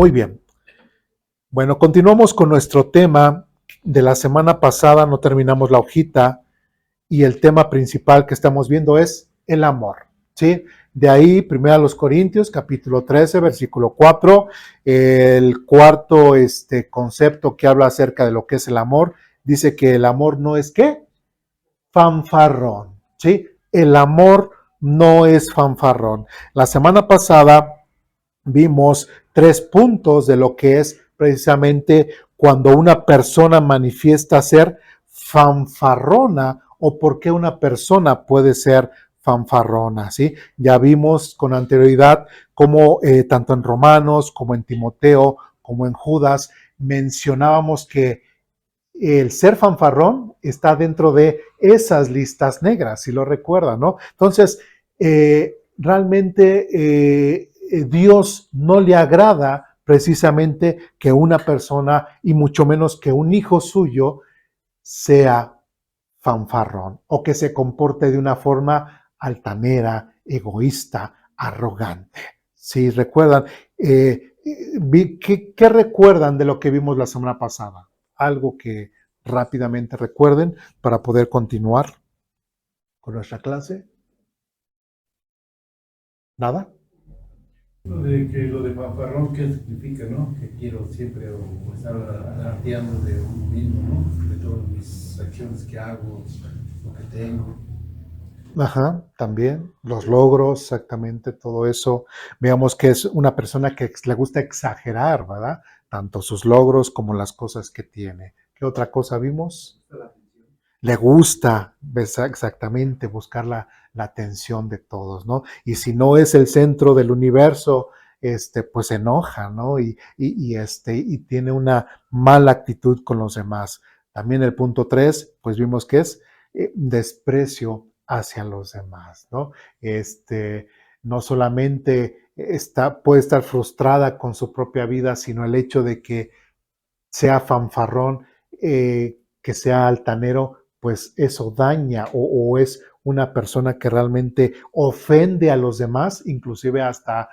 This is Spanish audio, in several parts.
Muy bien. Bueno, continuamos con nuestro tema de la semana pasada, no terminamos la hojita y el tema principal que estamos viendo es el amor, ¿sí? De ahí, 1 Corintios, capítulo 13, versículo 4, el cuarto concepto que habla acerca de lo que es el amor, dice que el amor no es ¿qué? Fanfarrón, ¿sí? El amor no es fanfarrón. La semana pasada vimos 3 puntos de lo que es precisamente cuando una persona manifiesta ser fanfarrona o por qué una persona puede ser fanfarrona, ¿sí? Ya vimos con anterioridad cómo tanto en Romanos como en Timoteo como en Judas mencionábamos que el ser fanfarrón está dentro de esas listas negras, si lo recuerdan, ¿no? Entonces, realmente Dios no le agrada precisamente que una persona, y mucho menos que un hijo suyo, sea fanfarrón o que se comporte de una forma altanera, egoísta, arrogante. Si recuerdan, ¿qué recuerdan de lo que vimos la semana pasada? Algo que rápidamente recuerden para poder continuar con nuestra clase. ¿Nada? Lo de fanfarrón, ¿qué significa, no? Que quiero siempre estar alardeando de uno mismo, ¿no? De todas mis acciones que hago, lo que tengo. Ajá, también los logros, exactamente todo eso. Veamos que es una persona que le gusta exagerar, ¿verdad? Tanto sus logros como las cosas que tiene. ¿Qué otra cosa vimos? Le gusta exactamente buscar la atención de todos, ¿no? Y si no es el centro del universo, pues se enoja, ¿no? Y tiene una mala actitud con los demás. También el punto 3, pues vimos que es desprecio hacia los demás, ¿no? No solamente puede estar frustrada con su propia vida, sino el hecho de que sea fanfarrón, que sea altanero, pues eso daña o es una persona que realmente ofende a los demás, inclusive hasta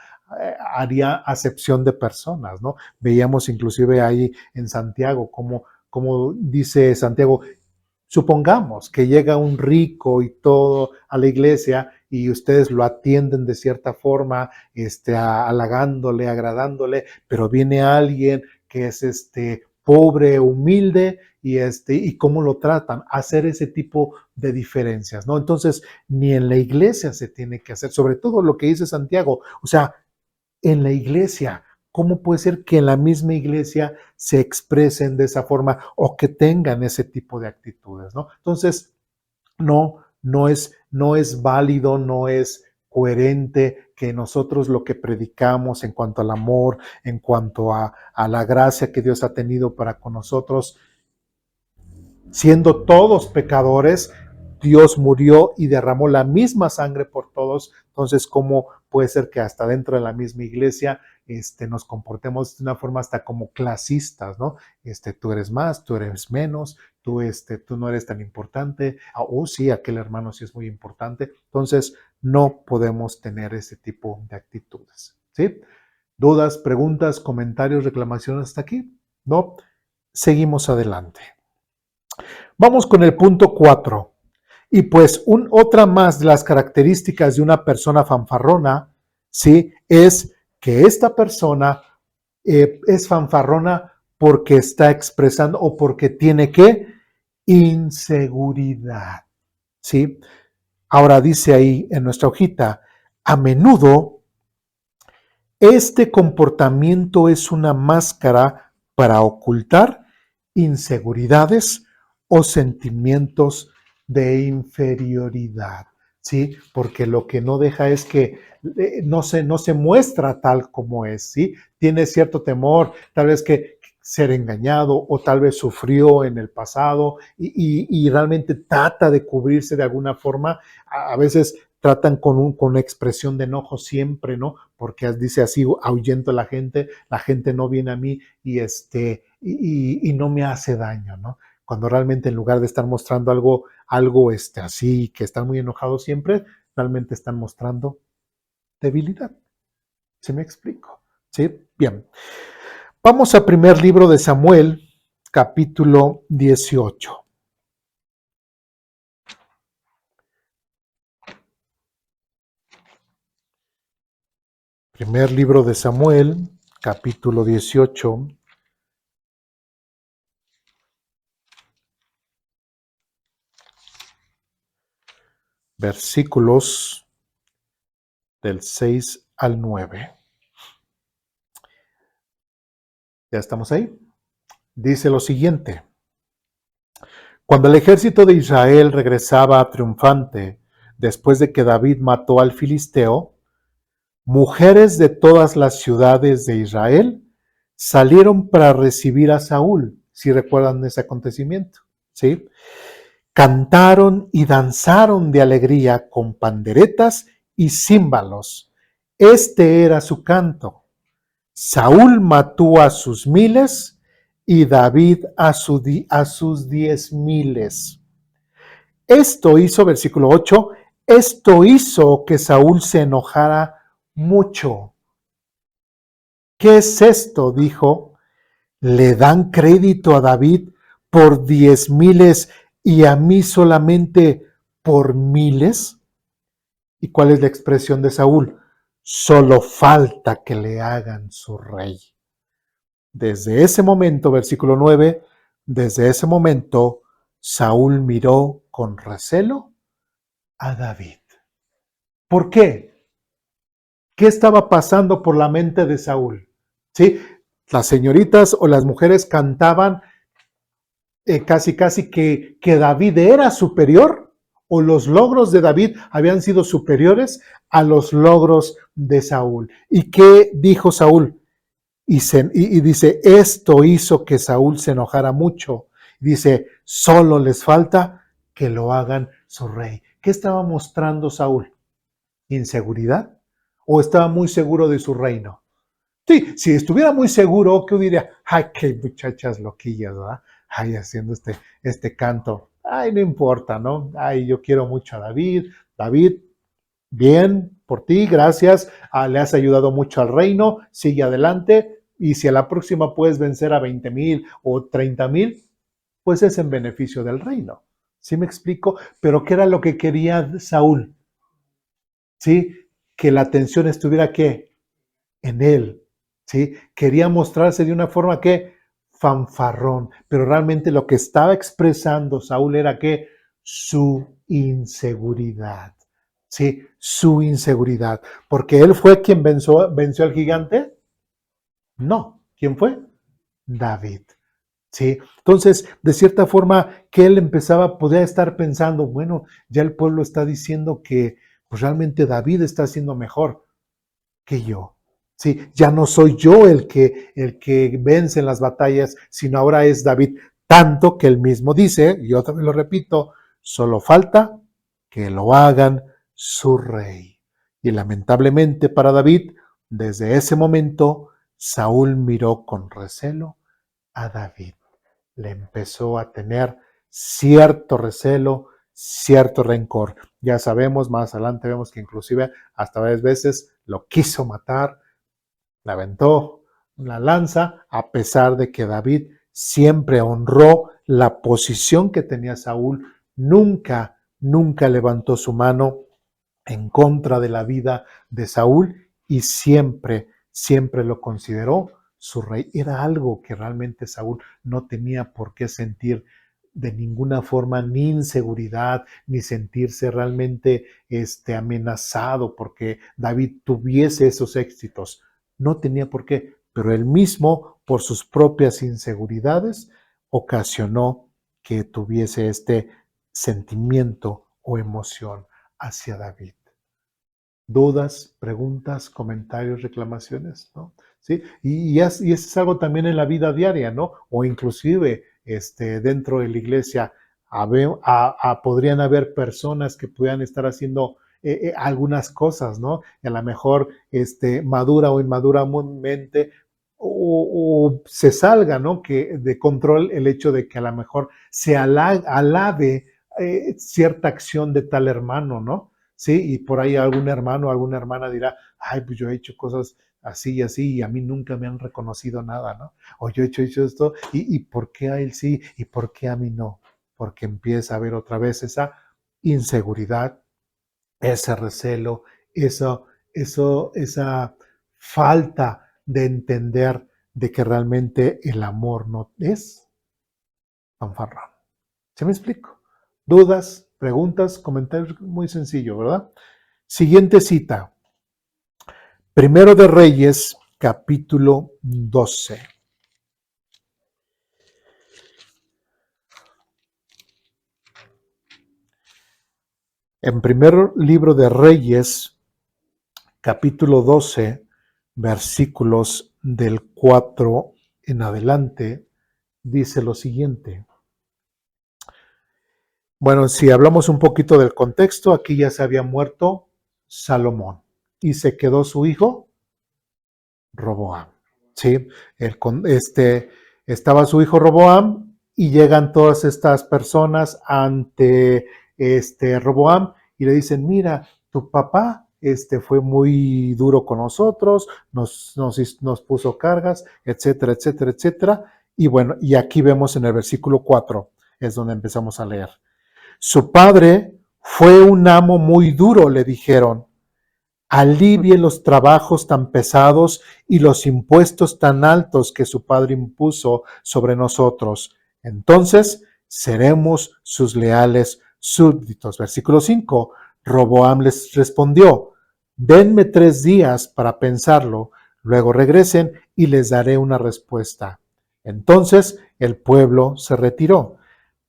haría acepción de personas, ¿no? Veíamos inclusive ahí en Santiago, como dice Santiago, supongamos que llega un rico y todo a la iglesia y ustedes lo atienden de cierta forma, halagándole, agradándole, pero viene alguien que es pobre, humilde y cómo lo tratan, hacer ese tipo de diferencias, ¿no? Entonces, ni en la iglesia se tiene que hacer, sobre todo lo que dice Santiago, o sea, en la iglesia. ¿Cómo puede ser que en la misma iglesia se expresen de esa forma o que tengan ese tipo de actitudes, ¿no? Entonces, no es válido, no es coherente que nosotros lo que predicamos en cuanto al amor, en cuanto a la gracia que Dios ha tenido para con nosotros, siendo todos pecadores, Dios murió y derramó la misma sangre por todos. Entonces, ¿cómo puede ser que hasta dentro de la misma iglesia nos comportemos de una forma hasta como clasistas, ¿no? Tú eres más, tú eres menos, tú no eres tan importante. Sí, aquel hermano sí es muy importante. Entonces, no podemos tener ese tipo de actitudes, ¿sí? ¿Dudas, preguntas, comentarios, reclamaciones hasta aquí? ¿No? Seguimos adelante. Vamos con el punto 4. Y pues otra más de las características de una persona fanfarrona, ¿sí? Es que esta persona es fanfarrona porque está expresando o porque tiene ¿qué? Inseguridad, ¿sí? Ahora dice ahí en nuestra hojita, a menudo este comportamiento es una máscara para ocultar inseguridades o sentimientos de inferioridad, ¿sí? Porque lo que no deja es que no se muestra tal como es, ¿sí? Tiene cierto temor, tal vez que ser engañado o tal vez sufrió en el pasado y realmente trata de cubrirse de alguna forma. A veces tratan con una expresión de enojo siempre, ¿no? Porque dice así, ahuyento a la gente no viene a mí y no me hace daño, ¿no? Cuando realmente en lugar de estar mostrando algo así, que están muy enojados siempre, realmente están mostrando debilidad. ¿Sí me explico? ¿Sí? Bien. Vamos a primer libro de Samuel, capítulo 18. Primer libro de Samuel, capítulo 18. Versículos del 6 al 9. ¿Ya estamos ahí? Dice lo siguiente. Cuando el ejército de Israel regresaba triunfante después de que David mató al filisteo, mujeres de todas las ciudades de Israel salieron para recibir a Saúl, si recuerdan ese acontecimiento, ¿sí? Cantaron y danzaron de alegría con panderetas y címbalos. Este era su canto. Saúl mató a sus miles y David a sus 10,000. Esto hizo, versículo 8, esto hizo que Saúl se enojara mucho. ¿Qué es esto? Dijo. ¿Le dan crédito a David por 10,000 y a mí solamente por miles? ¿Y cuál es la expresión de Saúl? Solo falta que le hagan su rey. Desde ese momento, versículo 9, desde ese momento, Saúl miró con recelo a David. ¿Por qué? ¿Qué estaba pasando por la mente de Saúl? ¿Sí? Las señoritas o las mujeres cantaban casi que David era superior o los logros de David habían sido superiores a los logros de Saúl. ¿Y qué dijo Saúl? Y dice, esto hizo que Saúl se enojara mucho. Dice, solo les falta que lo hagan su rey. ¿Qué estaba mostrando Saúl? ¿Inseguridad? ¿O estaba muy seguro de su reino? Sí, si estuviera muy seguro, ¿qué diría? Ay, qué muchachas loquillas, ¿verdad? Ay, haciendo este canto. Ay, no importa, ¿no? Ay, yo quiero mucho a David. David, bien por ti, gracias. Le has ayudado mucho al reino. Sigue adelante. Y si a la próxima puedes vencer a 20,000 o 30,000, pues es en beneficio del reino. ¿Sí me explico? Pero ¿qué era lo que quería Saúl? ¿Sí? Que la atención estuviera, ¿qué? En él, ¿sí? Quería mostrarse de una forma que fanfarrón, pero realmente lo que estaba expresando Saúl era que su inseguridad, ¿sí? Su inseguridad, porque él fue quien venció al gigante. No, ¿quién fue? David. ¿Sí? Entonces, de cierta forma, que él empezaba, podía estar pensando, bueno, ya el pueblo está diciendo que pues realmente David está haciendo mejor que yo. Sí, ya no soy yo el que vence en las batallas, sino ahora es David. Tanto que él mismo dice, y yo también lo repito, solo falta que lo hagan su rey. Y lamentablemente para David, desde ese momento, Saúl miró con recelo a David. Le empezó a tener cierto recelo, cierto rencor. Ya sabemos, más adelante vemos que inclusive hasta varias veces lo quiso matar, le aventó la lanza, a pesar de que David siempre honró la posición que tenía Saúl, nunca levantó su mano en contra de la vida de Saúl y siempre lo consideró su rey. Era algo que realmente Saúl no tenía por qué sentir de ninguna forma ni inseguridad, ni sentirse realmente amenazado porque David tuviese esos éxitos. No tenía por qué, pero él mismo, por sus propias inseguridades, ocasionó que tuviese este sentimiento o emoción hacia David. Dudas, preguntas, comentarios, reclamaciones, ¿no? ¿Sí? Y eso es algo también en la vida diaria, ¿no? O inclusive dentro de la iglesia podrían haber personas que puedan estar haciendo algunas cosas, ¿no? Y a lo mejor madura o inmaduramente o se salga, ¿no? Que de control el hecho de que a lo mejor se alabe cierta acción de tal hermano, ¿no? Sí, y por ahí algún hermano o alguna hermana dirá, ay, pues yo he hecho cosas así y así, y a mí nunca me han reconocido nada, ¿no? O yo he hecho esto, y ¿por qué a él sí y por qué a mí no? Porque empieza a haber otra vez esa inseguridad, ese recelo, esa falta de entender de que realmente el amor no es fanfarrón. ¿Se me explico? Dudas, preguntas, comentarios, muy sencillo, ¿verdad? Siguiente cita. Primero de Reyes, capítulo 12. En primer libro de Reyes, capítulo 12, versículos del 4 en adelante, dice lo siguiente. Bueno, si hablamos un poquito del contexto, aquí ya se había muerto Salomón y se quedó su hijo Roboam. ¿Sí? Estaba su hijo Roboam y llegan todas estas personas ante Roboam y le dicen, mira, tu papá fue muy duro con nosotros, nos puso cargas, etcétera, etcétera, etcétera. Y bueno, y aquí vemos en el versículo 4, es donde empezamos a leer. Su padre fue un amo muy duro, le dijeron. Alivie los trabajos tan pesados y los impuestos tan altos que su padre impuso sobre nosotros. Entonces seremos sus leales súbditos. Versículo 5. Roboam les respondió, denme 3 días para pensarlo, luego regresen y les daré una respuesta. Entonces el pueblo se retiró.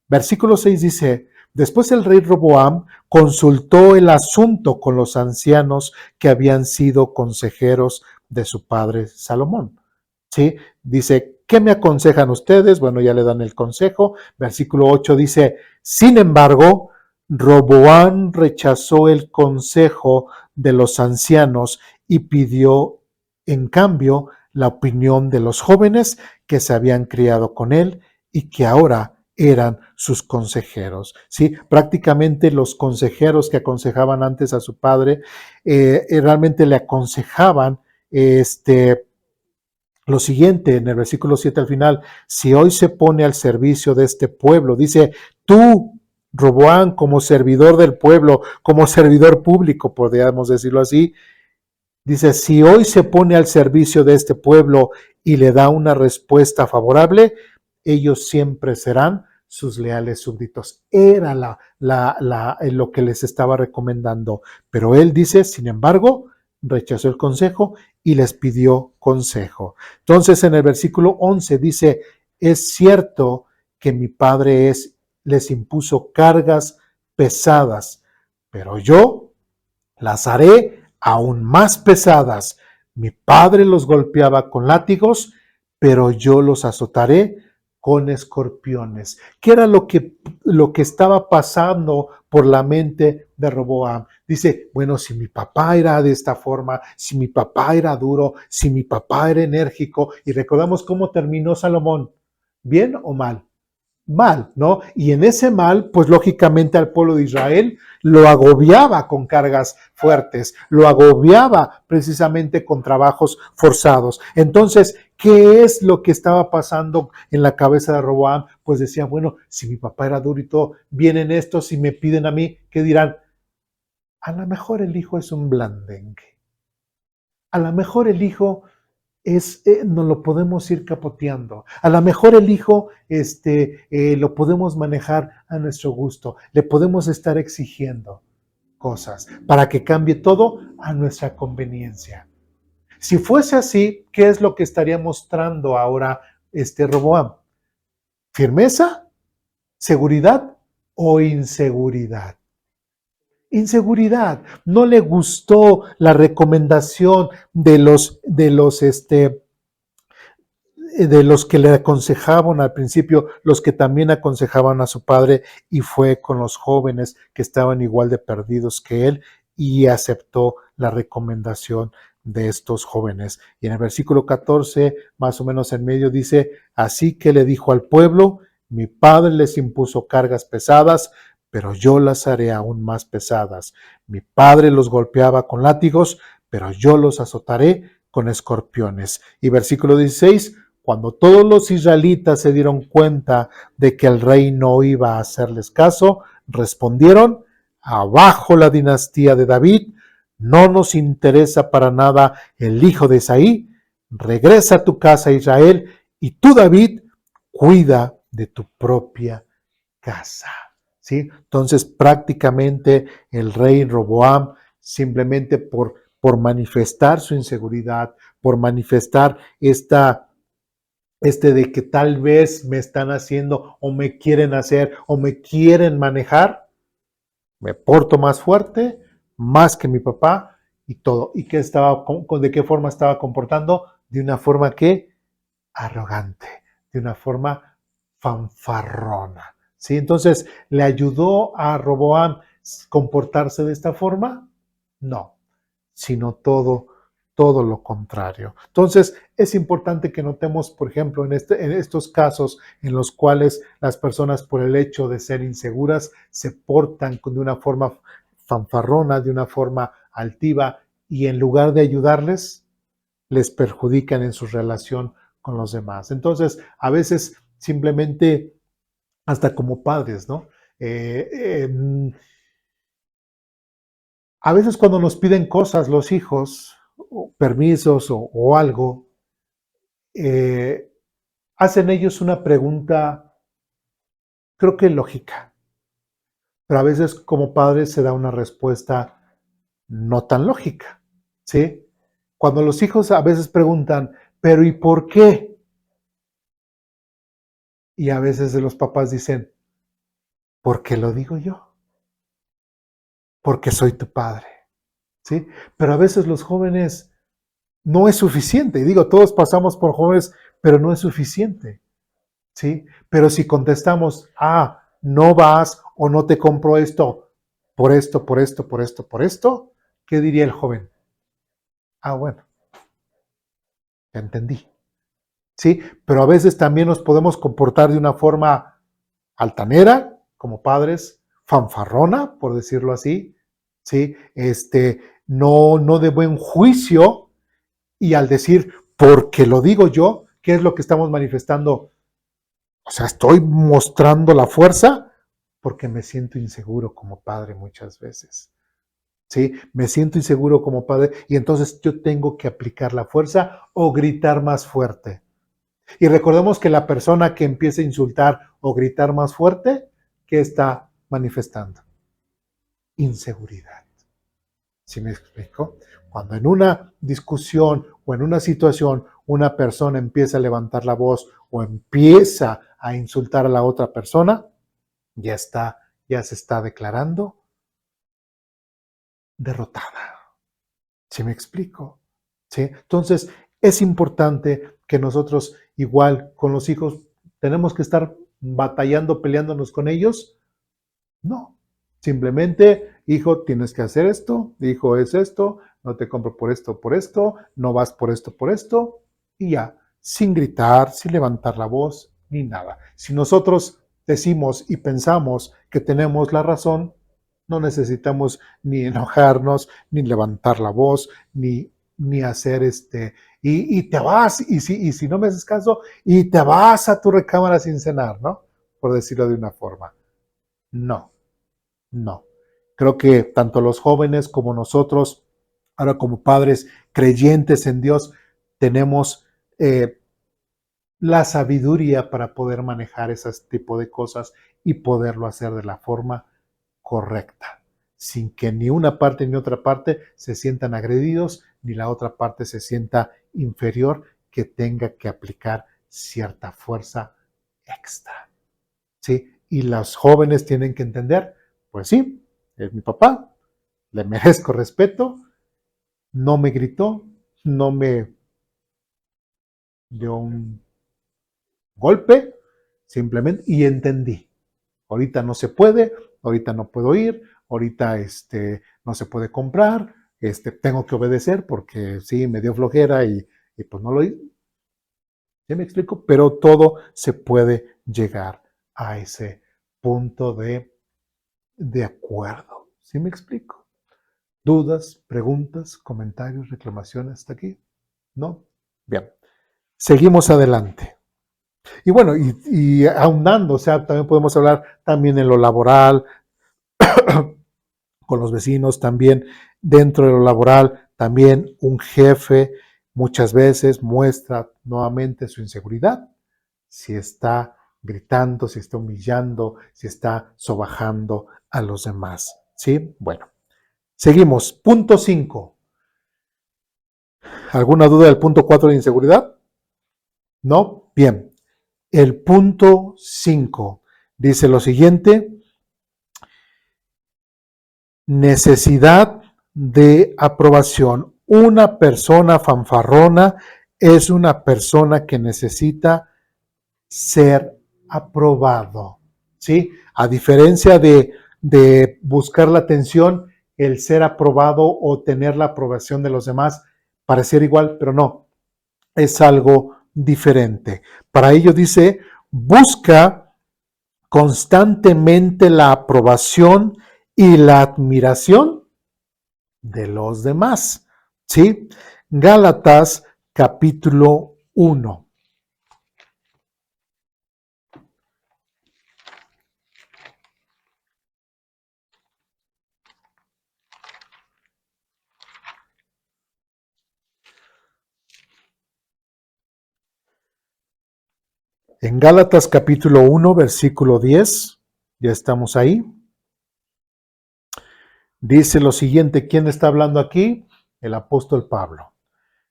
Versículo 6 dice, después el rey Roboam consultó el asunto con los ancianos que habían sido consejeros de su padre Salomón. ¿Sí? Dice, ¿qué me aconsejan ustedes? Bueno, ya le dan el consejo. Versículo 8 dice, sin embargo, Roboam rechazó el consejo de los ancianos y pidió, en cambio, la opinión de los jóvenes que se habían criado con él y que ahora eran sus consejeros, ¿sí? Prácticamente los consejeros que aconsejaban antes a su padre realmente le aconsejaban lo siguiente en el versículo 7 al final, si hoy se pone al servicio de este pueblo, dice, tú, Roboam, como servidor del pueblo, como servidor público, podríamos decirlo así, dice, si hoy se pone al servicio de este pueblo y le da una respuesta favorable, ellos siempre serán sus leales súbditos. Era lo que les estaba recomendando. Pero él dice, sin embargo, rechazó el consejo y les pidió consejo. Entonces en el versículo 11 dice, es cierto que mi padre les impuso cargas pesadas, pero yo las haré aún más pesadas. Mi padre los golpeaba con látigos, pero yo los azotaré con escorpiones. ¿Qué era lo que estaba pasando por la mente de Roboam? Dice, bueno, si mi papá era de esta forma, si mi papá era duro, si mi papá era enérgico, y recordamos cómo terminó Salomón, ¿bien o mal? Mal, ¿no? Y en ese mal, pues lógicamente al pueblo de Israel lo agobiaba con cargas fuertes, lo agobiaba precisamente con trabajos forzados. Entonces, ¿qué es lo que estaba pasando en la cabeza de Roboam? Pues decía, bueno, si mi papá era duro y todo, vienen estos y me piden a mí, ¿qué dirán? A lo mejor el hijo es un blandengue. A lo mejor el hijo nos lo podemos ir capoteando. A lo mejor el hijo lo podemos manejar a nuestro gusto. Le podemos estar exigiendo cosas para que cambie todo a nuestra conveniencia. Si fuese así, ¿qué es lo que estaría mostrando ahora Roboam? ¿Firmeza, seguridad o inseguridad? Inseguridad. No le gustó la recomendación de los que le aconsejaban al principio, los que también aconsejaban a su padre, y fue con los jóvenes que estaban igual de perdidos que él y aceptó la recomendación de estos jóvenes. Y en el versículo 14, más o menos en medio, dice, así que le dijo al pueblo, mi padre les impuso cargas pesadas, pero yo las haré aún más pesadas. Mi padre los golpeaba con látigos, pero yo los azotaré con escorpiones. Y versículo 16, cuando todos los israelitas se dieron cuenta de que el rey no iba a hacerles caso, respondieron: abajo la dinastía de David, no nos interesa para nada el hijo de Isaí, regresa a tu casa, Israel, y tú, David, cuida de tu propia casa. ¿Sí? Entonces, prácticamente el rey Roboam, simplemente por manifestar su inseguridad, por manifestar de que tal vez me están haciendo o me quieren hacer o me quieren manejar, me porto más fuerte, más que mi papá y todo. ¿Y qué estaba, de qué forma estaba comportando? De una forma que arrogante, de una forma fanfarrona. ¿Sí? Entonces, ¿le ayudó a Roboam comportarse de esta forma? No, sino todo lo contrario. Entonces, es importante que notemos, por ejemplo, en estos casos en los cuales las personas, por el hecho de ser inseguras, se portan de una forma fanfarrona, de una forma altiva, y en lugar de ayudarles, les perjudican en su relación con los demás. Entonces, a veces simplemente, hasta como padres, ¿no? Eh, eh, a veces cuando nos piden cosas los hijos, o permisos o algo, eh, hacen ellos una pregunta, creo que lógica, pero a veces como padres se da una respuesta no tan lógica, ¿sí? Cuando los hijos a veces preguntan, pero ¿y por qué? Y a veces los papás dicen, porque lo digo yo, porque soy tu padre, ¿sí? Pero a veces los jóvenes no es suficiente. Y digo, todos pasamos por jóvenes, pero no es suficiente, ¿sí? Pero si contestamos, no vas o no te compro esto, por esto, por esto, por esto, por esto, ¿qué diría el joven? Bueno, ya entendí, ¿sí? Pero a veces también nos podemos comportar de una forma altanera, como padres, fanfarrona, por decirlo así, ¿sí? No de buen juicio, y al decir, porque lo digo yo, ¿qué es lo que estamos manifestando? O sea, estoy mostrando la fuerza porque me siento inseguro como padre muchas veces. ¿Sí? Me siento inseguro como padre y entonces yo tengo que aplicar la fuerza o gritar más fuerte. Y recordemos que la persona que empieza a insultar o gritar más fuerte, ¿qué está manifestando? Inseguridad. ¿Sí me explico? Cuando en una discusión o en una situación una persona empieza a levantar la voz o empieza a insultar a la otra persona, ya se está declarando derrotada. ¿Sí me explico? ¿Sí? Entonces, es importante que nosotros, igual con los hijos, tenemos que estar batallando, peleándonos con ellos. No, simplemente, hijo, tienes que hacer esto, hijo, es esto, no te compro por esto, no vas por esto, y ya, sin gritar, sin levantar la voz, ni nada. Si nosotros decimos y pensamos que tenemos la razón, no necesitamos ni enojarnos, ni levantar la voz, ni hacer y te vas, y si no me haces caso, y te vas a tu recámara sin cenar, ¿no? Por decirlo de una forma. No. No. Creo que tanto los jóvenes como nosotros, ahora como padres creyentes en Dios, tenemos la sabiduría para poder manejar ese tipo de cosas y poderlo hacer de la forma correcta, sin que ni una parte ni otra parte se sientan agredidos, ni la otra parte se sienta inferior, que tenga que aplicar cierta fuerza extra. ¿Sí? Y los jóvenes tienen que entender, pues sí, es mi papá, le merezco respeto, no me gritó, no me dio un golpe, simplemente, y entendí. Ahorita no se puede, ahorita no puedo ir, ahorita no se puede comprar, tengo que obedecer porque sí, me dio flojera y pues no lo hice. ¿Ya me explico? Pero todo se puede llegar a ese punto de acuerdo. ¿Sí me explico? ¿Dudas, preguntas, comentarios, reclamaciones hasta aquí? ¿no? Bien, seguimos adelante. Y bueno, y ahondando, o sea, también podemos hablar también en lo laboral, con los vecinos, también dentro de lo laboral, también un jefe muchas veces muestra nuevamente su inseguridad, si está gritando, si está humillando, si está sobajando a los demás, ¿sí? Bueno, seguimos. Punto 5. ¿Alguna duda del punto 4 de inseguridad? ¿No? Bien. El punto 5 dice lo siguiente: necesidad de aprobación. Una persona fanfarrona es una persona que necesita ser aprobado, ¿sí? A diferencia de buscar la atención, el ser aprobado o tener la aprobación de los demás pareciera igual, pero no, es algo diferente. Para ello dice, busca constantemente la aprobación y la admiración de los demás, ¿sí? Gálatas capítulo 1. En Gálatas capítulo 1, versículo 10, ya estamos ahí. Dice lo siguiente, ¿quién está hablando aquí? El apóstol Pablo.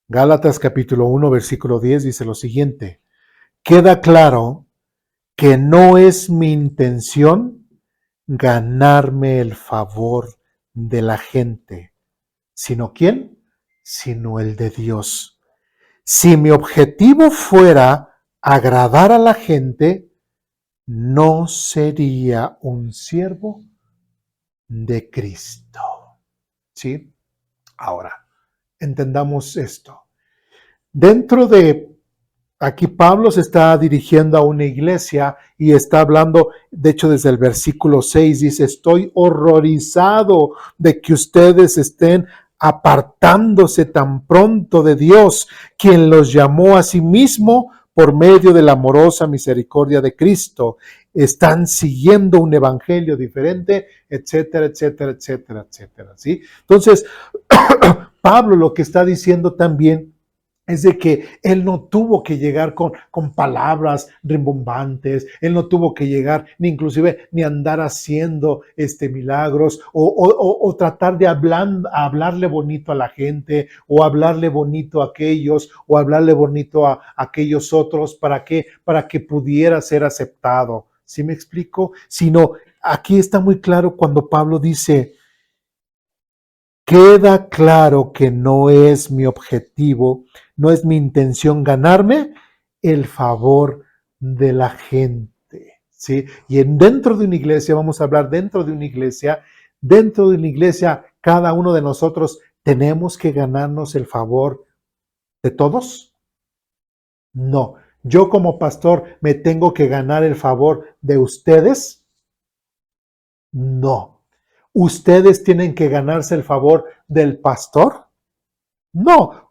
Gálatas capítulo 1, versículo 10 dice lo siguiente, queda claro que no es mi intención ganarme el favor de la gente, sino ¿quién? Sino el de Dios. Si mi objetivo fuera agradar a la gente, no sería un siervo de Cristo. ¿Sí? Ahora, entendamos esto. Dentro de, aquí Pablo se está dirigiendo a una iglesia y está hablando, de hecho desde el versículo 6 dice, estoy horrorizado de que ustedes estén apartándose tan pronto de Dios, quien los llamó a sí mismo por medio de la amorosa misericordia de Cristo. Están siguiendo un evangelio diferente, etcétera, etcétera, etcétera, etcétera. ¿Sí? Entonces, Pablo lo que está diciendo también es de que él no tuvo que llegar con palabras rimbombantes, él no tuvo que llegar ni inclusive ni andar haciendo milagros o tratar de hablarle bonito a la gente o hablarle bonito a aquellos o hablarle bonito a aquellos otros para que pudiera ser aceptado. ¿Sí me explico? Sino aquí está muy claro cuando Pablo dice, queda claro que no es mi objetivo, no es mi intención ganarme el favor de la gente, ¿sí? Y dentro de una iglesia, vamos a hablar dentro de una iglesia, cada uno de nosotros tenemos que ganarnos el favor de todos. No, yo como pastor me tengo que ganar el favor de ustedes. No. ¿Ustedes tienen que ganarse el favor del pastor? No.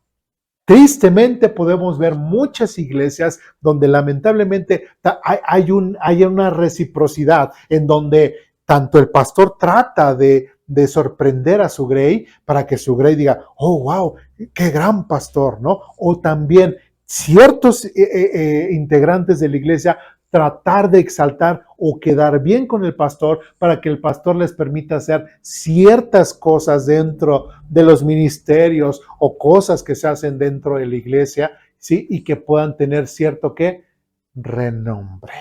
Tristemente podemos ver muchas iglesias donde lamentablemente hay una reciprocidad en donde tanto el pastor trata de sorprender a su grey para que su grey diga, oh, wow, qué gran pastor, ¿no? O también ciertos integrantes de la iglesia tratar de exaltar o quedar bien con el pastor para que el pastor les permita hacer ciertas cosas dentro de los ministerios o cosas que se hacen dentro de la iglesia, ¿sí? Y que puedan tener cierto ¿qué? Renombre,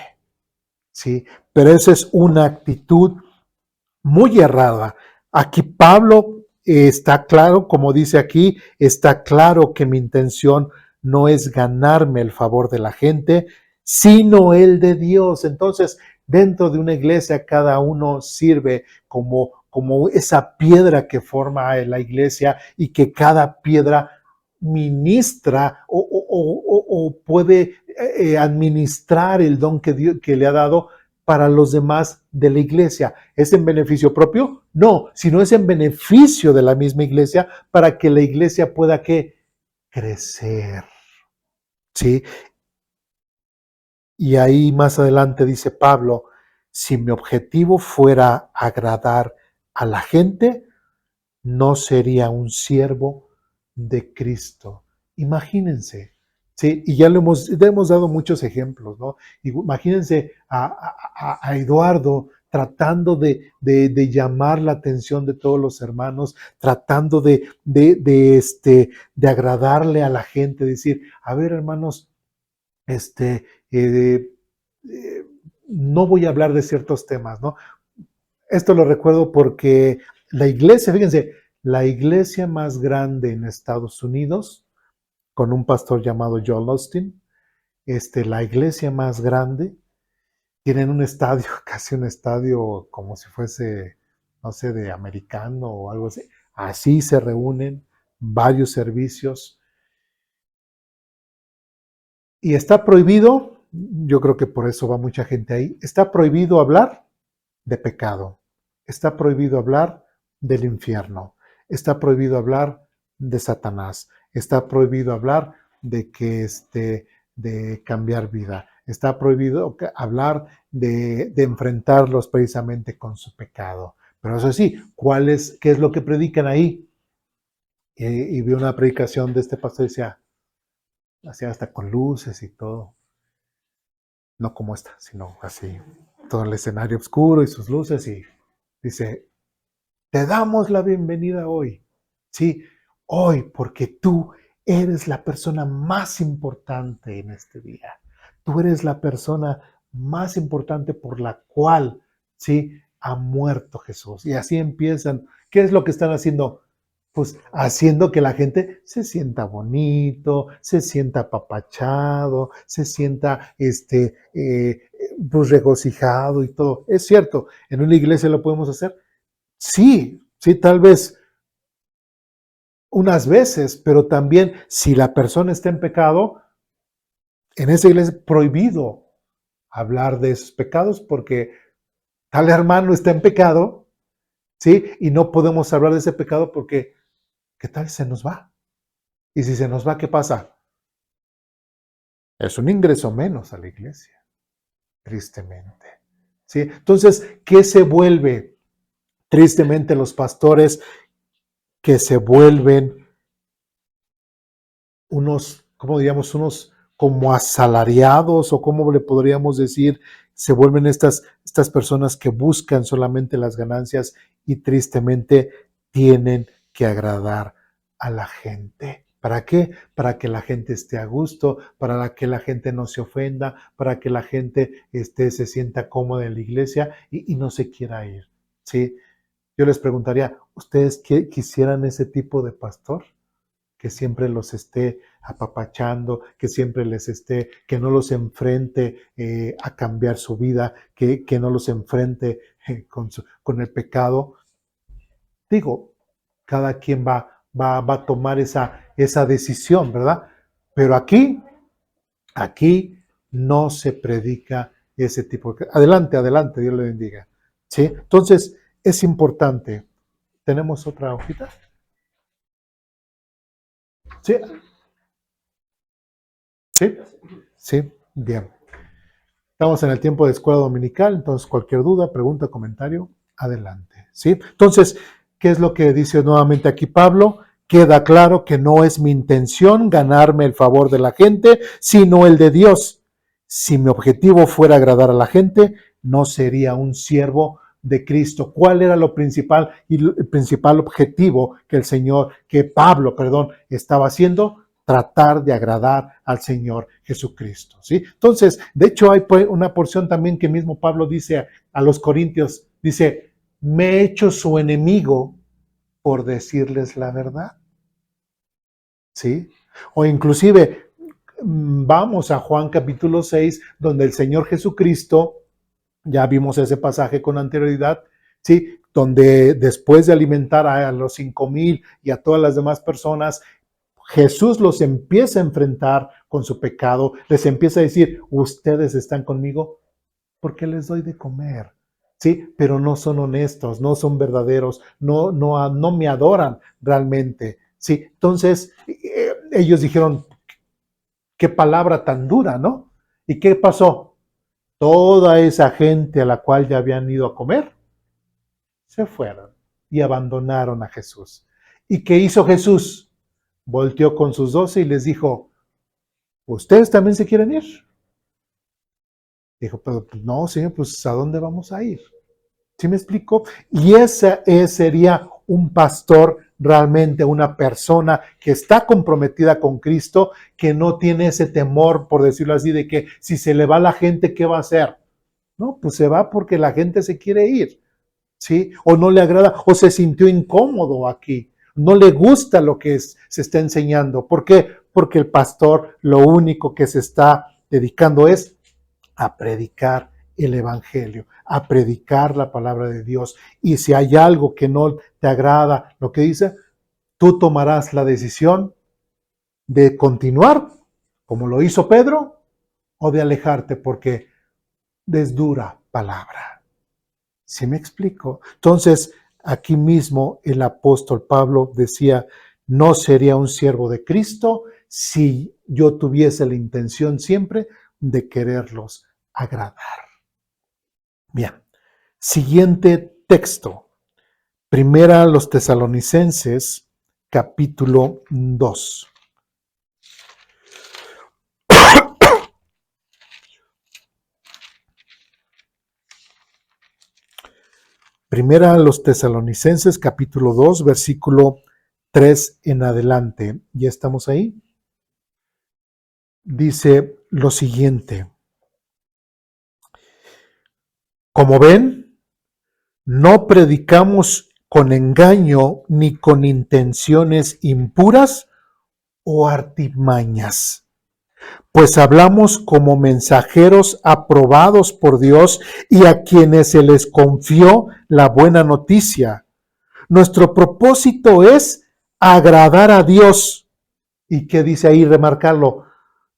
¿sí? Pero esa es una actitud muy errada. Aquí Pablo está claro, como dice aquí, está claro que mi intención no es ganarme el favor de la gente, sino el de Dios. Entonces, dentro de una iglesia, cada uno sirve como esa piedra que forma la iglesia y que cada piedra ministra o puede administrar el don que Dios que le ha dado para los demás de la iglesia. ¿Es en beneficio propio? No, sino es en beneficio de la misma iglesia para que la iglesia pueda ¿qué? crecer, ¿sí? Y ahí más adelante dice Pablo, si mi objetivo fuera agradar a la gente, no sería un siervo de Cristo. Imagínense, ¿sí? Y ya le hemos dado muchos ejemplos, ¿no? Imagínense a Eduardo tratando de llamar la atención de todos los hermanos, tratando de agradarle a la gente, decir, a ver, hermanos, este, eh, eh, no voy a hablar de ciertos temas, ¿no? Esto lo recuerdo porque la iglesia, fíjense, la iglesia más grande en Estados Unidos, con un pastor llamado Joel Austin, la iglesia más grande, tienen un estadio, casi un estadio como si fuese, no sé, de americano o algo así. Así se reúnen varios servicios y está prohibido, yo creo que por eso va mucha gente ahí, está prohibido hablar de pecado. Está prohibido hablar del infierno. Está prohibido hablar de Satanás. Está prohibido hablar de de cambiar vida. Está prohibido hablar de enfrentarlos precisamente con su pecado. Pero eso sí, ¿qué es lo que predican ahí? Y vi una predicación de este pastor y decía, hacía hasta con luces y todo. No como esta, sino así, todo el escenario oscuro y sus luces y dice, te damos la bienvenida hoy. Sí, hoy, porque tú eres la persona más importante en este día. Tú eres la persona más importante por la cual, sí, ha muerto Jesús. Y así empiezan. ¿Qué es lo que están haciendo? Pues haciendo que la gente se sienta bonito, se sienta apapachado, se sienta pues regocijado y todo. Es cierto, en una iglesia lo podemos hacer. Sí, sí, tal vez unas veces, pero también si la persona está en pecado, en esa iglesia es prohibido hablar de esos pecados porque tal hermano está en pecado, ¿sí? Y no podemos hablar de ese pecado porque, ¿qué tal se nos va? Y si se nos va, ¿qué pasa? Es un ingreso menos a la iglesia, tristemente. ¿Sí? Entonces, ¿qué se vuelve? Tristemente los pastores que se vuelven unos, ¿cómo diríamos? Unos como asalariados o cómo le podríamos decir, se vuelven estas personas que buscan solamente las ganancias y tristemente tienen que agradar a la gente. ¿Para qué? Para que la gente esté a gusto, para que la gente no se ofenda, para que la gente se sienta cómoda en la iglesia y no se quiera ir. ¿Sí? Yo les preguntaría, ¿ustedes quisieran ese tipo de pastor? Que siempre los esté apapachando, que siempre les esté, que no los enfrente a cambiar su vida, que no los enfrente con el pecado. Digo, cada quien va a tomar esa decisión, ¿verdad? Pero aquí no se predica ese tipo de... Adelante, adelante, Dios le bendiga. ¿Sí? Entonces, es importante. ¿Tenemos otra hojita? Sí, sí, sí, bien. Estamos en el tiempo de escuela dominical, entonces cualquier duda, pregunta, comentario, adelante. ¿Sí? Entonces, ¿qué es lo que dice nuevamente aquí Pablo? Queda claro que no es mi intención ganarme el favor de la gente, sino el de Dios. Si mi objetivo fuera agradar a la gente, no sería un siervo de Cristo. ¿Cuál era lo principal y el principal objetivo que Pablo, estaba haciendo? Tratar de agradar al Señor Jesucristo, ¿sí? Entonces, de hecho, hay una porción también que mismo Pablo dice a los corintios, dice, me he hecho su enemigo por decirles la verdad, ¿sí? O inclusive, vamos a Juan capítulo 6, donde el Señor Jesucristo, ya vimos ese pasaje con anterioridad, ¿sí? Donde después de alimentar a los 5,000 y a todas las demás personas, Jesús los empieza a enfrentar con su pecado, les empieza a decir, ustedes están conmigo porque les doy de comer, ¿sí? Pero no son honestos, no son verdaderos, no me adoran realmente, ¿sí? Entonces, ellos dijeron, qué palabra tan dura, ¿no? ¿Y qué pasó? Toda esa gente a la cual ya habían ido a comer, se fueron y abandonaron a Jesús. ¿Y qué hizo Jesús? Volteó con sus 12 y les dijo, ¿ustedes también se quieren ir? Dijo, pero pues, no, Señor, pues ¿a dónde vamos a ir? ¿Sí me explico? Y ese sería un pastor, realmente una persona que está comprometida con Cristo, que no tiene ese temor, por decirlo así, de que si se le va la gente, ¿qué va a hacer? No, pues se va porque la gente se quiere ir, ¿sí? O no le agrada, o se sintió incómodo aquí, no le gusta lo que se está enseñando. ¿Por qué? Porque el pastor lo único que se está dedicando es a predicar el evangelio, a predicar la palabra de Dios. Y si hay algo que no te agrada, lo que dice, tú tomarás la decisión de continuar, como lo hizo Pedro, o de alejarte, porque es dura palabra. ¿Sí me explico? Entonces, aquí mismo el apóstol Pablo decía, no sería un siervo de Cristo si yo tuviese la intención siempre de quererlos agradar. Bien, siguiente texto. Primera a los Tesalonicenses, capítulo 2. Primera a los Tesalonicenses, capítulo 2, versículo 3 en adelante. ¿Ya estamos ahí? Dice lo siguiente. Como ven, no predicamos con engaño ni con intenciones impuras o artimañas, pues hablamos como mensajeros aprobados por Dios y a quienes se les confió la buena noticia. Nuestro propósito es agradar a Dios. ¿Y qué dice ahí? Remarcarlo.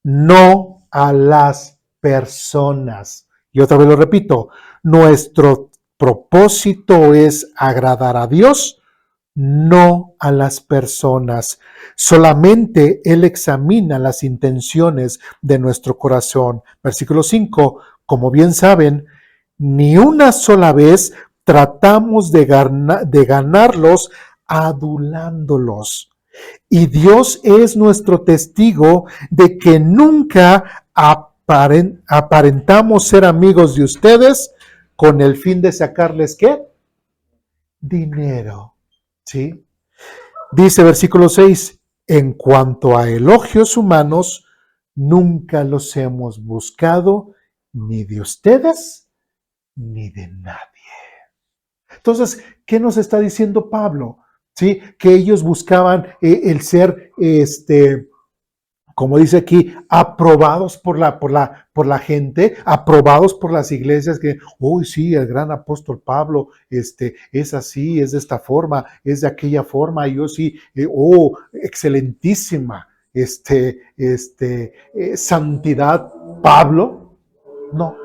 No a las personas. Y otra vez lo repito. Nuestro propósito es agradar a Dios, no a las personas. Solamente Él examina las intenciones de nuestro corazón. Versículo 5. Como bien saben, ni una sola vez tratamos de ganarlos adulándolos. Y Dios es nuestro testigo de que nunca aparentamos ser amigos de ustedes con el fin de sacarles ¿qué? Dinero. ¿Sí? Dice versículo 6, en cuanto a elogios humanos, nunca los hemos buscado ni de ustedes ni de nadie. Entonces, ¿qué nos está diciendo Pablo? ¿Sí? Que ellos buscaban el ser, como dice aquí, aprobados por la gente, aprobados por las iglesias, que, uy, sí, el gran apóstol Pablo, es así, es de esta forma, es de aquella forma, y yo sí, excelentísima, santidad, Pablo. No,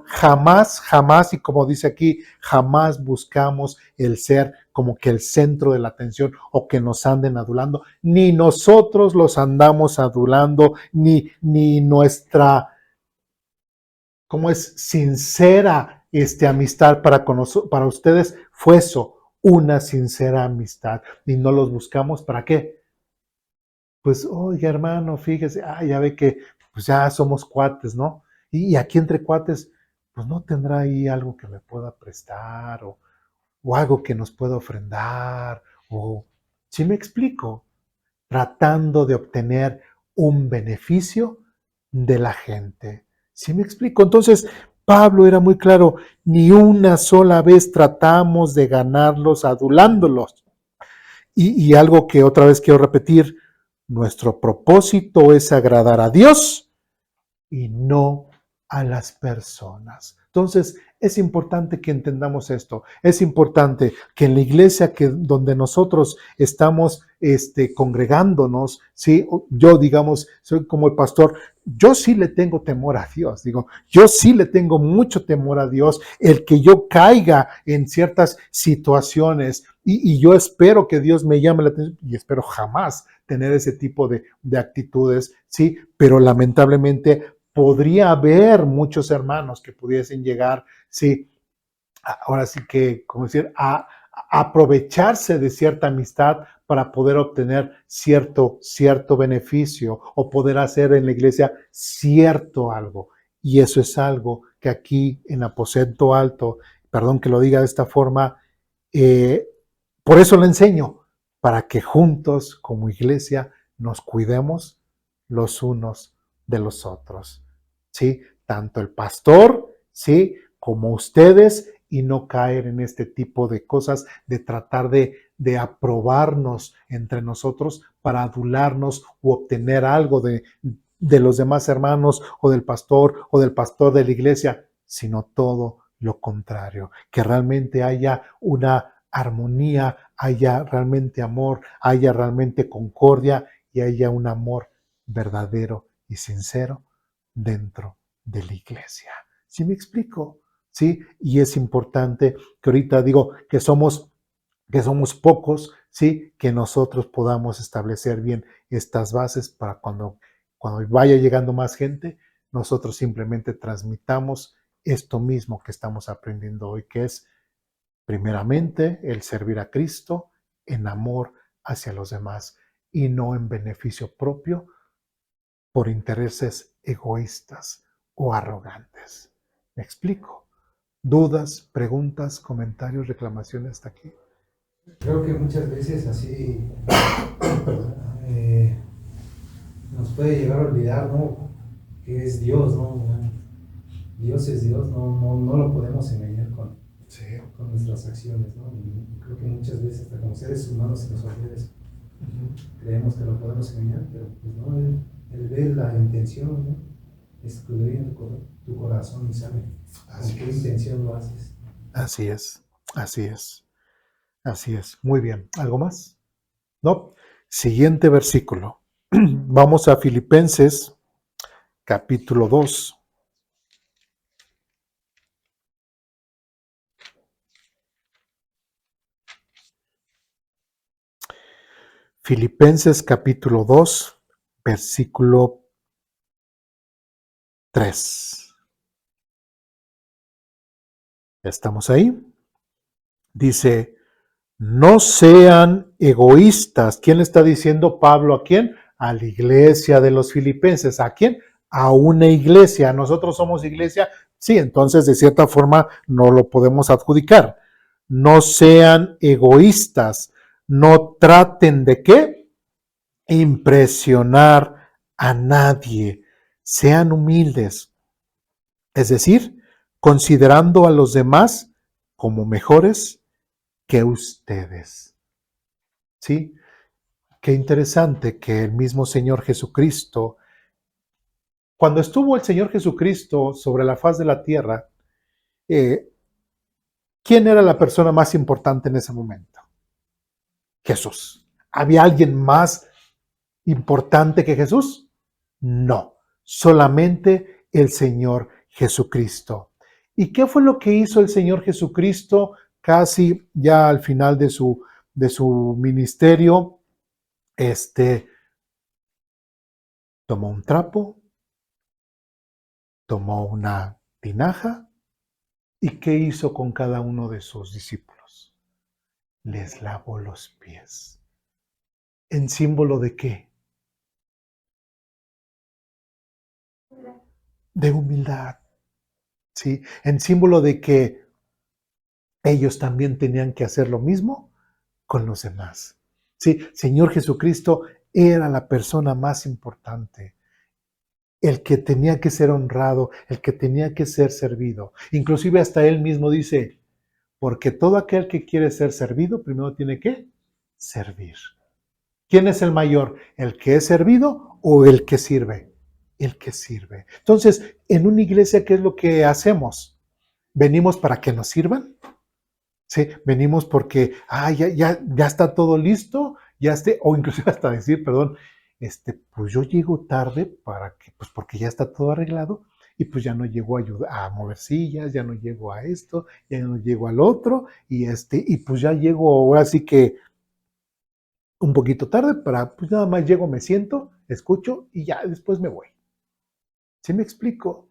jamás, jamás, y como dice aquí, jamás buscamos el ser como que el centro de la atención o que nos anden adulando, ni nosotros los andamos adulando, ni nuestra, como es sincera amistad para ustedes fue eso, una sincera amistad, y no los buscamos ¿para qué? Pues, oye hermano, fíjese, ya ve que pues ya somos cuates, ¿no? Y aquí entre cuates, pues no tendrá ahí algo que me pueda prestar o algo que nos pueda ofrendar, o, ¿sí me explico? Tratando de obtener un beneficio de la gente. ¿Sí me explico? Entonces, Pablo era muy claro, ni una sola vez tratamos de ganarlos adulándolos. Y algo que otra vez quiero repetir, nuestro propósito es agradar a Dios y no a las personas. Entonces, es importante que entendamos esto. Es importante que en la iglesia donde nosotros estamos congregándonos, ¿sí? Yo, digamos, soy como el pastor, yo sí le tengo temor a Dios, digo, yo sí le tengo mucho temor a Dios, el que yo caiga en ciertas situaciones y yo espero que Dios me llame la atención y espero jamás tener ese tipo de actitudes, ¿sí? Pero lamentablemente podría haber muchos hermanos que pudiesen llegar, sí, ahora sí que, como decir, a aprovecharse de cierta amistad para poder obtener cierto beneficio o poder hacer en la iglesia cierto algo. Y eso es algo que aquí en Aposento Alto, perdón que lo diga de esta forma, eh, por eso lo enseño, para que juntos como iglesia nos cuidemos los unos de los otros. ¿Sí? Tanto el pastor, ¿sí? Como ustedes, y no caer en este tipo de cosas, de tratar de aprobarnos entre nosotros para adularnos u obtener algo de los demás hermanos o del pastor de la iglesia, sino todo lo contrario, que realmente haya una armonía, haya realmente amor, haya realmente concordia y haya un amor verdadero y sincero dentro de la iglesia. ¿Sí me explico? ¿Sí? Y es importante que ahorita digo que somos pocos, ¿sí? Que nosotros podamos establecer bien estas bases para cuando vaya llegando más gente, nosotros simplemente transmitamos esto mismo que estamos aprendiendo hoy, que es primeramente el servir a Cristo en amor hacia los demás y no en beneficio propio por intereses egoístas o arrogantes. ¿Me explico? ¿Dudas, preguntas, comentarios, reclamaciones hasta aquí? Creo que muchas veces así nos puede llegar a olvidar, ¿no? Que es Dios, ¿no? Dios es Dios, no lo podemos engañar con nuestras acciones, ¿no? Y creo que muchas veces hasta como seres humanos se nos olvida eso. Creemos que lo podemos engañar, pero pues no, él ve la intención, ¿no? Escudriña tu corazón y sabe con qué intención lo haces. Así es, así es, así es. Muy bien. ¿Algo más? No. Siguiente versículo. Vamos a Filipenses, capítulo 2. Filipenses, capítulo 2, versículo 3. ¿Estamos ahí? Dice, no sean egoístas. ¿Quién le está diciendo Pablo a quién? A la iglesia de los filipenses. ¿A quién? A una iglesia. ¿Nosotros somos iglesia? Sí, entonces de cierta forma no lo podemos adjudicar. No sean egoístas. No traten de ¿qué? Impresionar a nadie. Sean humildes. Es decir, considerando a los demás como mejores que ustedes. ¿Sí? Qué interesante que el mismo Señor Jesucristo, cuando estuvo el Señor Jesucristo sobre la faz de la tierra, ¿quién era la persona más importante en ese momento? Jesús. ¿Había alguien más importante que Jesús? No, solamente el Señor Jesucristo. ¿Y qué fue lo que hizo el Señor Jesucristo casi ya al final de su ministerio? Tomó un trapo, tomó una tinaja, ¿y qué hizo con cada uno de sus discípulos? Les lavó los pies. ¿En símbolo de qué? De humildad, ¿sí? En símbolo de que ellos también tenían que hacer lo mismo con los demás. Sí, Señor Jesucristo era la persona más importante, el que tenía que ser honrado, el que tenía que ser servido. Inclusive hasta él mismo dice, porque todo aquel que quiere ser servido, primero tiene que servir. ¿Quién es el mayor? ¿El que es servido o el que sirve? El que sirve. Entonces, en una iglesia, ¿qué es lo que hacemos? venimos para que nos sirvan. Sí, venimos porque, ya está todo listo, o inclusive hasta decir, perdón, pues yo llego tarde pues porque ya está todo arreglado y pues ya no llego a ayudar a mover sillas, ya no llego a esto, ya no llego al otro y pues ya llego ahora sí que un poquito tarde pues nada más llego, me siento, escucho y ya después me voy. ¿Sí me explico?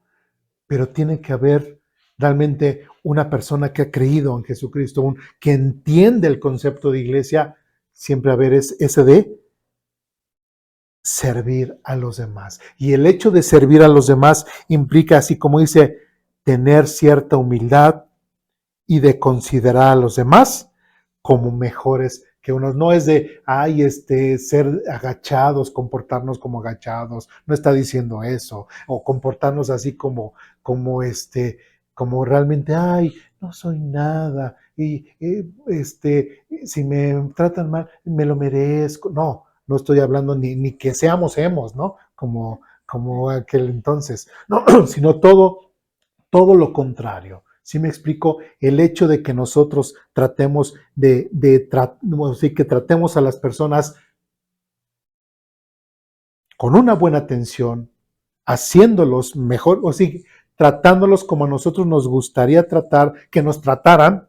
Pero tiene que haber realmente una persona que ha creído en Jesucristo, que entiende el concepto de iglesia, siempre haber ese de servir a los demás. Y el hecho de servir a los demás implica, así como dice, tener cierta humildad y de considerar a los demás como mejores que unos. No es de, ser agachados, comportarnos como agachados. No está diciendo eso. O comportarnos así como realmente, no soy nada. Y, si me tratan mal, me lo merezco. No estoy hablando ni que seamos hemos, ¿no? Como aquel entonces. No, sino todo lo contrario. ¿Sí me explico? El hecho de que nosotros tratemos que tratemos a las personas con una buena atención, haciéndolos mejor, tratándolos como a nosotros nos gustaría que nos trataran,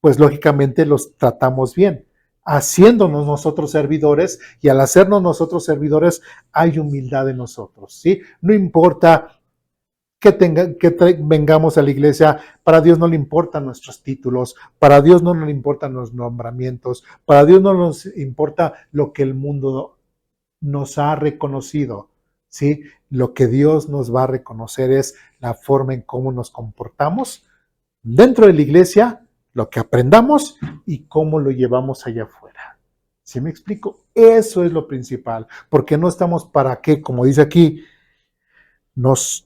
pues lógicamente los tratamos bien. Haciéndonos nosotros servidores, y al hacernos nosotros servidores hay humildad en nosotros, ¿sí? No importa que vengamos a la iglesia, para Dios no le importan nuestros títulos, para Dios no le importan los nombramientos, para Dios no nos importa lo que el mundo nos ha reconocido, ¿sí? Lo que Dios nos va a reconocer es la forma en cómo nos comportamos dentro de la iglesia, lo que aprendamos y cómo lo llevamos allá afuera. ¿Sí me explico? Eso es lo principal, porque no estamos para qué, como dice aquí,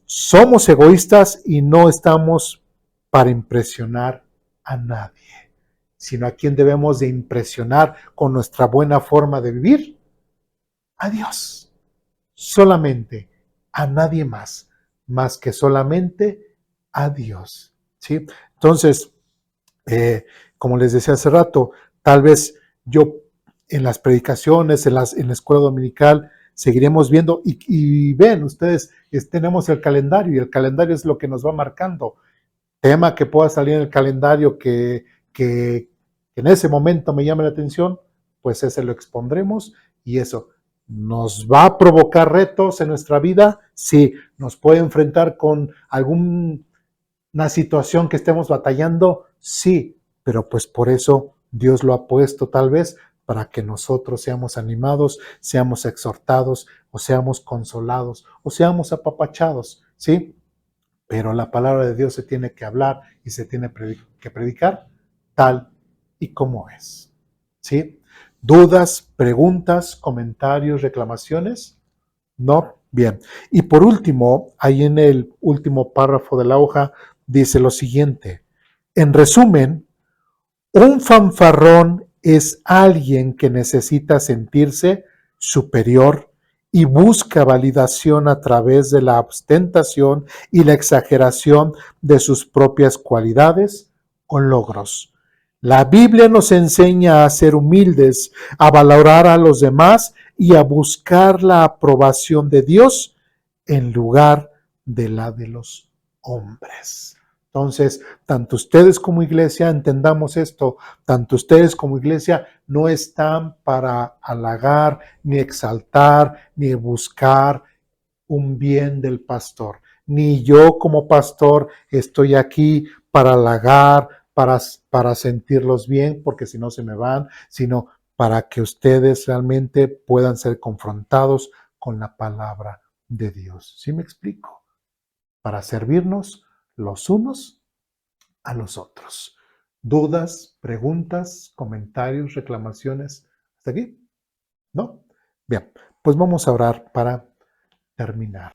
somos egoístas y no estamos para impresionar a nadie, sino a quien debemos de impresionar con nuestra buena forma de vivir, a Dios. Solamente, a nadie más que solamente a Dios. ¿Sí? Entonces, como les decía hace rato, tal vez yo en las predicaciones, en la escuela dominical, seguiremos viendo y ven ustedes, tenemos el calendario y el calendario es lo que nos va marcando. Tema que pueda salir en el calendario que en ese momento me llame la atención, pues ese lo expondremos y eso nos va a provocar retos en nuestra vida, sí, nos puede enfrentar con alguna situación que estemos batallando, sí, pero pues por eso Dios lo ha puesto tal vez para que nosotros seamos animados, seamos exhortados, o seamos consolados, o seamos apapachados, ¿sí? Pero la palabra de Dios se tiene que hablar y se tiene que predicar tal y como es, ¿sí? ¿Dudas, preguntas, comentarios, reclamaciones? No, bien. Y por último, ahí en el último párrafo de la hoja, dice lo siguiente. En resumen, un fanfarrón es alguien que necesita sentirse superior y busca validación a través de la ostentación y la exageración de sus propias cualidades o logros. La Biblia nos enseña a ser humildes, a valorar a los demás y a buscar la aprobación de Dios en lugar de la de los hombres. Entonces, tanto ustedes como iglesia, entendamos esto, tanto ustedes como iglesia no están para halagar, ni exaltar, ni buscar un bien del pastor. Ni yo como pastor estoy aquí para halagar, para sentirlos bien, porque si no se me van, sino para que ustedes realmente puedan ser confrontados con la palabra de Dios. ¿Sí me explico? Para servirnos los unos a los otros. ¿Dudas, preguntas, comentarios, reclamaciones? ¿Hasta aquí? ¿No? Bien, pues vamos a orar para terminar.